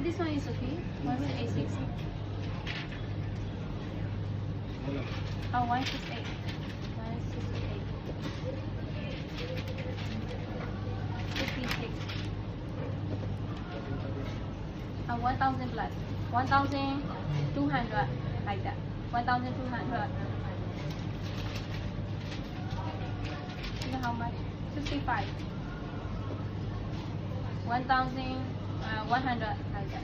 this one is okay. 186. Oh, 168. 168. 56. 1,000 plus. 1,200 like that. 1,200. You know how much? 55. 1,100 like that.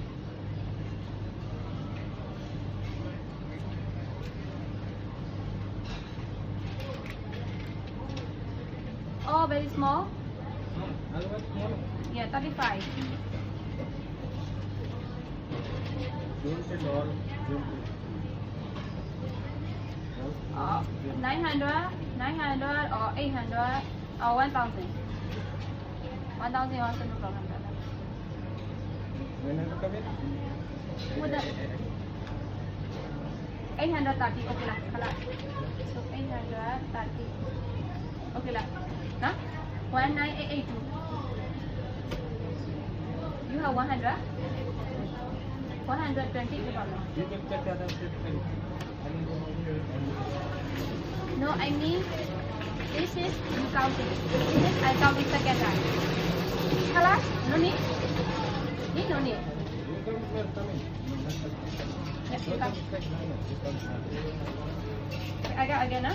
Oh, very small? Yeah, 35. 900, 900 or 800 or 1,000. 1,000 also no problem. With the 830, okay lah. So 830, okay lah. Huh? 19882. You have 100? 120, no problem. You can check the other system. No, I mean, this is you counting. This is I counting second time. Halas? No need? No need. Yes, you come. I got again, huh?